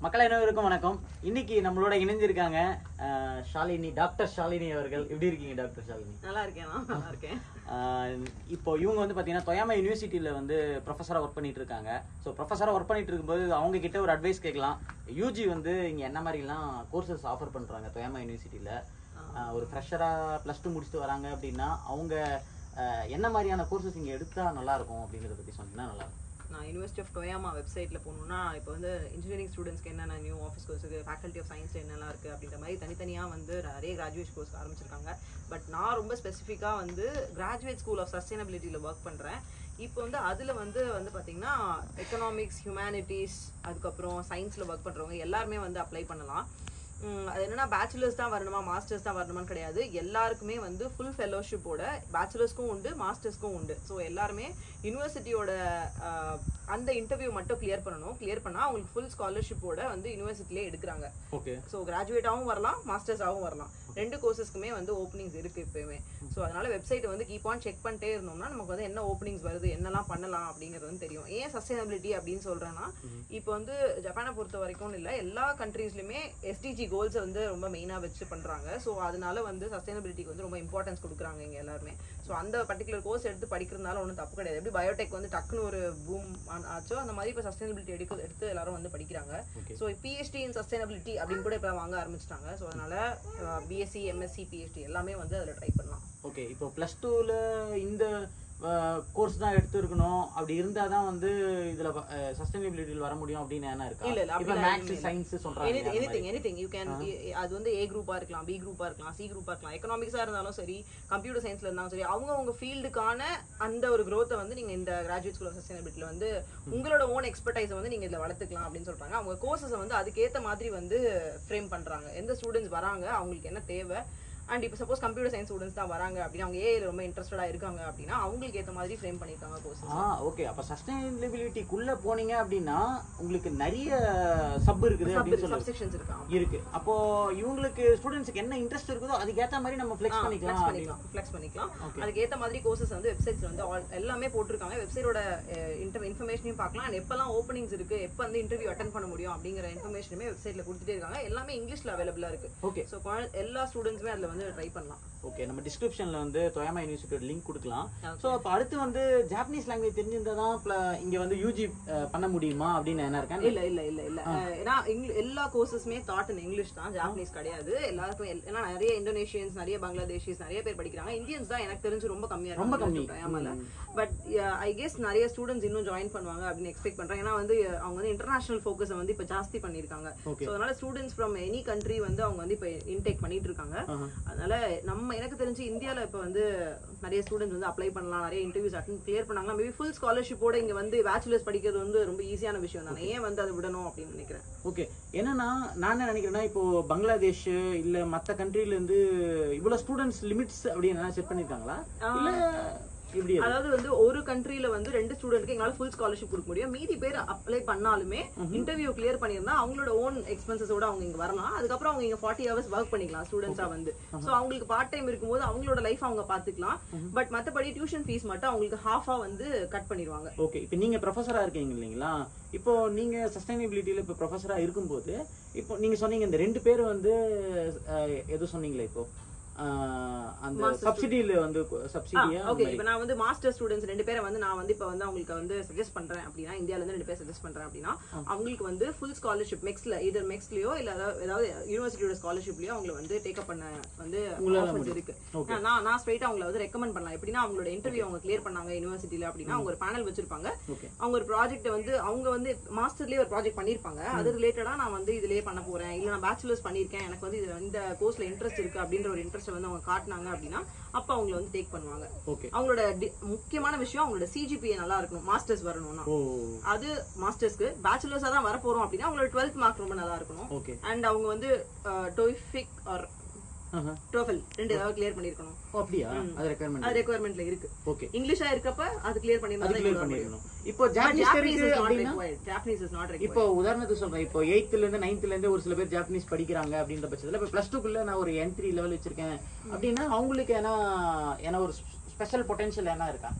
மக்கள் அனைவருக்கும் வணக்கம். இன்னைக்கு நம்மளோட இணைஞ்சிருக்காங்க ஷாலினி, டாக்டர் ஷாலினி அவர்கள். எப்படி இருக்கீங்க டாக்டர் ஷாலினி? நல்லா இருக்கேன். இப்போ இவங்க வந்து பார்த்தீங்கன்னா தொயாமா யூனிவர்சிட்டியில் வந்து ப்ரொஃபஸராக ஒர்க் பண்ணிட்டு இருக்காங்க. ஸோ ப்ரொஃபஸராக ஒர்க் பண்ணிட்டு இருக்கும்போது அவங்க கிட்ட ஒரு அட்வைஸ் கேட்கலாம். யூஜி வந்து இங்கே என்ன மாதிரிலாம் கோர்சஸ் ஆஃபர் பண்ணுறாங்க தொயாமா யூனிவர்சிட்டியில்? ஒரு ஃப்ரெஷராக +2 முடிச்சுட்டு வராங்க அப்படின்னா அவங்க என்ன மாதிரியான கோர்சஸ் இங்கே எடுத்தால் நல்லாயிருக்கும் அப்படிங்கிறத பற்றி சொன்னீங்கன்னா நல்லாயிருக்கும். நான் யூனிவர்சிட்டி ஆஃப் டொயாமா வெப்சைட்டில் போகணுன்னா இப்போ வந்து இன்ஜினியரிங் ஸ்டூடெண்ட்ஸ்க்கு என்னென்ன நியூ ஆஃபீஸ் கோர்ஸுக்கு, ஃபேக்கல்ட்டி ஆஃப் சயின்ஸில் என்னெல்லாம் இருக்குது அப்படின்ற மாதிரி தனித்தனியாக வந்து நிறைய கிராஜுவேட் கோர்ஸ் ஆரம்பிச்சிருக்காங்க. பட் நான் ரொம்ப ஸ்பெசிஃபிக்காக வந்து கிராஜுவேட் ஸ்கூல் ஆஃப் சஸ்டைனபிலிட்டியில் ஒர்க் பண்ணுறேன். இப்போ வந்து அதில் வந்து பார்த்தீங்கன்னா எக்கனாமிக்ஸ், ஹியூமனிட்டிஸ், அதுக்கப்புறம் சயின்ஸில் ஒர்க் பண்ணுறவங்க எல்லாருமே வந்து அப்ளை பண்ணலாம். அது என்னன்னா பேச்சுலர்ஸ் தான் வரணுமா மாஸ்டர்ஸ் தான் வரணுமான்னு கிடையாது. எல்லாருக்குமே வந்து ஃபுல் ஃபெலோஷிப்போட பேச்சுலர்ஸ்க்கும் உண்டு, மாஸ்டர்ஸ்க்கும் உண்டு. ஸோ எல்லாருமே யூனிவர்சிட்டியோட அந்த இன்டர்வியூ மட்டும் கிளியர் பண்ணணும். கிளியர் பண்ணால் அவங்களுக்கு ஃபுல் ஸ்காலர்ஷிப்போட வந்து யூனிவர்சிட்டிலே எடுக்கிறாங்க. ஓகே. ஸோ கிராஜுவேட்டாகவும் வரலாம், மாஸ்டர்ஸாகவும் வரலாம். 2 கோர்சஸ்க்குமே வந்து ஓப்பனிங்ஸ் இருக்குது இப்போயுமே. ஸோ அதனால வெப்சைட்டை வந்து கீப் ஆன் செக் பண்ணிட்டே இருந்தோம்னா நமக்கு வந்து என்ன ஓப்பனிங்ஸ் வருது, என்னெல்லாம் பண்ணலாம் அப்படிங்கிறது வந்து தெரியும். ஏன் சஸ்டைனபிலிட்டி அப்படின்னு சொல்கிறேன்னா, இப்போ வந்து ஜப்பானை பொறுத்த வரைக்கும் இல்லை, எல்லா கண்ட்ரீஸ்லையுமே எஸ்டிஜி கோல்ஸை வந்து ரொம்ப மெயினாக வச்சு பண்ணுறாங்க. ஸோ அதனால வந்து சஸ்டைனபிலிட்டிக்கு வந்து ரொம்ப இம்பார்ட்டன்ஸ் கொடுக்குறாங்க இங்கே எல்லாருமே. ஸோ அந்த பர்டிகுலர் கோர்ஸ் எடுத்து படிக்கிறதுனால ஒன்றும் தப்பு கிடையாது. எப்படி பயோடெக் வந்து டக்குன்னு ஒரு பூம் ஆச்சோ அந்த மாதிரி இப்போ சஸ்டைனபிலிட்டி எடுத்து எல்லாரும் வந்து படிக்கிறாங்க. ஸோ பிஹெச்டி இன் சஸ்டைனபிலிட்டி அப்படின்னு கூட இப்போ வாங்க ஆரம்பிச்சிட்டாங்க. ஸோ அதனால பிஎஸ்சி, எம்எஸ்சி, பிஹெச்டி எல்லாமே வந்து அதில் ட்ரை பண்ணலாம். ஓகே. இப்போ +2ல இந்த கோர்ஸ் தான் எடுத்துருக்கணும் அப்படி இருந்தா தான் வந்து இதுல சஸ்டைனபிலிட்டியில் வர முடியும் அப்படின்னு என்ன இருக்கா? இல்ல இப்போ மேத்ஸ், சயின்ஸ் சொல்றாங்க. Anything you can. அது வந்து ஏ குரூப்பா இருக்கலாம், பி குரூப்பா இருக்கலாம், சி குரூப்பா இருக்கலாம். எக்கனாமிக்ஸா இருந்தாலும் சரி, கம்ப்யூட்டர் சயின்ஸ்ல இருந்தாலும் சரி, அவங்க ஃபீல்டுக்கான அந்த ஒரு growth வந்து நீங்க இந்த கிராஜுவேட் ஸ்கூல் ஆஃப் சஸ்டைனபிலிட்டில வந்து உங்களோட ஓன் எக்ஸ்பர்டைஸை வந்து நீங்க இதுல வளர்த்துக்கலாம் அப்படின்னு சொல்றாங்க. அவங்க கோர்சஸை வந்து அதுக்கேற்ற மாதிரி வந்து ஃப்ரேம் பண்றாங்க. எந்த ஸ்டூடெண்ட்ஸ் வராங்க, அவங்களுக்கு என்ன தேவை. அண்ட் இப்போ சப்போஸ் கம்ப்யூட்டர் சயின்ஸ் ஸ்டூடெண்ட்ஸ் தான் வராங்க அப்படின்னா, அவங்க ஏஐல ரொம்ப இன்ட்ரெஸ்டடா இருக்காங்க அப்படின்னா அவங்களுக்கு ஏற்ற மாதிரி ஃப்ரேம் பண்ணிருக்காங்க கோர்சஸ். ஓகே. அப்ப சஸ்டைனபிலிட்டிக்குள்ள போனீங்க அப்படின்னா உங்களுக்கு நிறைய சப் இருக்குது அப்படின்னு சொல்லி சப்செக்ஷன்ஸ் இருக்கு. அப்போ இவங்களுக்கு ஸ்டூடெண்ட்ஸ்க்கு என்ன இன்ட்ரெஸ்ட் இருக்குதோ அதுக்கு ஏத்த மாதிரி நம்ம ஃப்ளெக்ஸ் பண்ணிக்கலாம். அதுக்கு ஏத்த மாதிரி கோர்சஸ் வந்து வெப்சைட்ஸ்ல வந்து எல்லாமே போட்டுருக்காங்க. வெப்சைட்டோட இன்ஃபர்மேஷனையும் பார்க்கலாம். அண்ட் எப்பெல்லாம் ஓப்பனிங்ஸ் இருக்கு, எப்போ வந்து இன்டர்வியூ அட்டெண்ட் பண்ண முடியும் அப்படிங்கிற இன்ஃபர்மேஷனுமே வெப்சைட்ல கொடுத்துட்டே இருக்காங்க. எல்லாமே இங்கிலீஷ்ல அவைலபிளா இருக்கு. ஓகே. ஸோ எல்லா ஸ்டூடெண்ட்ஸுமே அதுல வந்து ட்ரை பண்ணலாம். ஓகே. நம்ம டிஸ்கிரிப்ஷன்ல வந்து தொயாமா யூனிவர்சிட்டியோட லிங்க் கொடுக்கலாம். ஸோ அப்போ அடுத்து வந்து ஜாப்பனீஸ் லாங்குவேஜ் தெரிஞ்சிருந்தா தான் இங்க வந்து யூஜி பண்ண முடியுமா அப்படின்னு என்ன இருக்கா? இல்ல ஏன்னா எல்லா கோர்சஸுமே தாட் இன் இங்கிலீஷ் தான், ஜாப்பனீஸ் கிடையாது. எல்லாருக்கும் ஏன்னா நிறைய இந்தோனேஷியன்ஸ், நிறைய பங்களாதேஷிஸ், நிறைய பேர் படிக்கிறாங்க. இந்தியன்ஸ் தான் எனக்கு தெரிஞ்சு ரொம்ப கம்மியா இருக்கு டொயாமால. பட் ஐ கெஸ் நிறைய ஸ்டூடெண்ட்ஸ் இன்னும் ஜாயின் பண்ணுவாங்க அப்படின்னு எக்ஸ்பெக்ட் பண்றாங்க. ஏன்னா வந்து அவங்க வந்து இன்டர்நேஷனல் ஃபோக்கஸை வந்து இப்போ ஜாஸ்தி பண்ணிருக்காங்க. ஸோ அதனால ஸ்டூடெண்ட்ஸ் ஃப்ரம் எனி கண்ட்ரி வந்து அவங்க வந்து இப்போ இன்டேக் பண்ணிட்டு இருக்காங்க. அதனால எனக்கு தெரிஞ்சு இந்தியாவில் இப்போ வந்து நிறைய ஸ்டூடெண்ட்ஸ் வந்து அப்ளை பண்ணலாம், நிறைய இன்டர்வியூஸ் அட்டெண்ட் கிளியர் பண்ணாங்களா. மேபி ஃபுல் ஸ்காலர்ஷிப்போட இங்க வந்து பேச்சுலர்ஸ் படிக்கிறது வந்து ரொம்ப ஈஸியான விஷயம் தானே. ஏன் வந்து அதை விடணும் அப்படின்னு நினைக்கிறேன். ஓகே. என்னன்னா நான் என்ன நினைக்கிறேன்னா, இப்போ பங்களாதேஷ் இல்ல மற்ற கண்ட்ரில இருந்து இவ்வளவு ஸ்டூடெண்ட்ஸ் லிமிட்ஸ் அப்படின்னு செட் பண்ணிருக்காங்களா? இல்ல அதாவது வந்து ஒரு கண்ட்ரில வந்து 2 ஸ்டூடெண்ட்க்கு எங்களால ஃபுல் ஸ்காலர்ஷிப் கொடுக்க முடியும். மீதி பேர் அப்ளை பண்ணாலுமே இன்டர்வியூ கிளியர் பண்ணியிருந்தா அவங்களோட ஓன் எக்ஸ்பென்சஸோட அவங்க இங்க வரலாம். அதுக்கப்புறம் அவங்க இங்க 40 ஹவர்ஸ் ஒர்க் பண்ணிக்கலாம் ஸ்டூடெண்ட்ஸா வந்து. ஸோ அவங்களுக்கு பார்ட் டைம் இருக்கும்போது அவங்களோட லைஃப் அவங்க பாத்துக்கலாம். பட் மற்றபடி டியூஷன் ஃபீஸ் மட்டும் அவங்களுக்கு ஹாஃபா வந்து கட் பண்ணிடுவாங்க. ஓகே. இப்போ நீங்க ப்ரொஃபஸரா இருக்கீங்க இல்லைங்களா? இப்போ நீங்க சஸ்டைனபிலிட்டியில இப்போ ப்ரொஃபஸரா இருக்கும்போது இப்போ நீங்க சொன்னீங்க இந்த 2 பேர் வந்து எது சொன்னீங்களே இப்போ அந்த சப்சிடில வந்து சப்சிடியா? ஓகே. இப்போ நான் வந்து மாஸ்டர் ஸ்டூடெண்ட்ஸ் 2 பேரை வந்து நான் வந்து இப்போ வந்து அவங்களுக்கு வந்து சஜஸ்ட் பண்றேன் அப்படின்னா, இந்தியால இருந்து 2 பேர் சஜஸ்ட் பண்றேன் அப்படின்னா அவங்களுக்கு வந்து ஃபுல் ஸ்காலர்ஷிப் மெக்ஸ்லயோ இல்ல ஏதாவது யூனிவர்சிட்டியோட ஸ்காலர்ஷிப்லயோ அவங்களை வந்து டேக்கப் பண்ண வந்து ஆஃபர்ஸ் இருக்கு. நான் ஸ்ட்ரைட்டா அவங்களை வந்து ரெக்கமெண்ட் பண்ணலாம். எப்படின்னா அவங்களோட இன்டர்வியூ அவங்க கிளியர் பண்ணாங்க யூனிவர்சிட்டியில அப்படின்னா அவங்க ஒரு பேனல் வச்சிருப்பாங்க. அவங்க ஒரு ப்ராஜெக்ட் வந்து அவங்க வந்து மாஸ்டர்லயே ஒரு ப்ராஜெக்ட் பண்ணிருப்பாங்க. அது ரிலேட்டடா நான் வந்து இதுலயே பண்ண போறேன், இல்ல நான் பேச்சுலர்ஸ் பண்ணிருக்கேன், எனக்கு வந்து இந்த கோர்ஸ்ல இன்ட்ரெஸ்ட் இருக்கு அப்படின்ற ஒரு இன்ட்ரெஸ்ட் வந்து அவங்க காட்டினாங்க அப்படின்னா அப்ப அவங்களை வந்து டேக் பண்ணுவாங்க. அவங்களோட முக்கியமான விஷயம் அவங்களோட சிஜிபிஏ நல்லா இருக்கணும். மாஸ்டர்ஸ் வரணும்னா அது மாஸ்டர்ஸ்க்கு, பேச்சுலர்ஸா தான் வர போறோம் அப்படின்னா அவங்களோட 12th மார்க் ரொம்ப நல்லா இருக்கணும். அண்ட் அவங்க வந்து டோஃபிக் ஆர் TOEFL 2 ஏதாவது கிளியர் பண்ணிருக்கணும். அப்படியே அது ரெக்குயர்மென்ட்ல இருக்கு. ஓகே. இங்கிலீஷா இருக்கப்ப அது கிளியர் பண்ணிரணும். இப்போ ஜாப்பனீஸ் இஸ் நாட் ரெக்வயர்ட். இப்போ உதாரணத்துக்கு சொல்றேன், இப்போ 8th ல இருந்து 9th ல இருந்து ஒரு சில பேர் ஜாப்பனீஸ் படிக்கிறாங்க அப்படின்ற பட்சத்துல இப்போ +2க்குள்ள நான் ஒரு N3 லெவல் வச்சிருக்கேன் அப்படின்னா அவங்களுக்கு ஏன்னா ஒரு ஸ்பெஷல் பொட்டன்ஷியல் என்ன இருக்கா?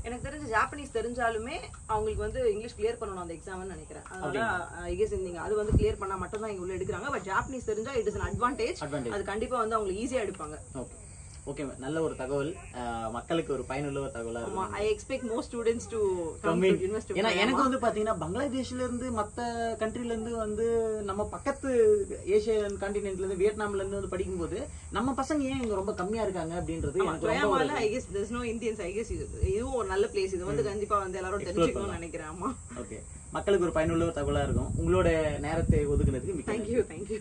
எனக்கு தெரிஞ்ச ஜாப்பனீஸ் தெரிஞ்சாலுமே அவங்களுக்கு வந்து இங்கிலீஷ் கிளியர் பண்ணணும் அந்த எக்ஸாம்னு நினைக்கிறேன். அதனால ஐ கெஸ் நீங்க அது வந்து கிளியர் பண்ணா மட்டும் தான் இங்க உள்ள எடுக்கிறாங்க. பட் ஜாப்பனீஸ் தெரிஞ்சா இட் இஸ் an advantage. அது கண்டிப்பா வந்து அவங்க ஈஸியா எடுப்பாங்க. ஓகே ஓகே, நல்ல ஒரு தகவல், மக்களுக்கு ஒரு பயனுள்ள ஒரு தகவலா இருக்கு. I expect more students to come to University. ஏன்னா எனக்கு வந்து பாத்தீங்கன்னா பங்களாதேஷ்ல இருந்து மத்த கண்ட்ரில இருந்து வந்து நம்ம பக்கத்து ஏசியன் கான்டினென்ட்ல இருந்து வியட்நாம்ல இருந்து வந்து படிக்கும்போது நம்ம பசங்க ஏன் இங்க ரொம்ப கம்மியா இருக்காங்க அப்படின்றது எனக்கு ரொம்ப I guess there's no Indians. I guess இதுவும் ஒரு நல்ல பிளேஸ். இது வந்து கண்டிப்பா வந்து எல்லாரும் தெரிஞ்சுக்கணும்னு நினைக்கிறேன். ஆமா, ஓகே, மக்களுக்கு ஒரு பயனுள்ள தகவலா இருக்கும். உங்களோட நேரத்தை ஒதுக்குனதுக்கு thank you.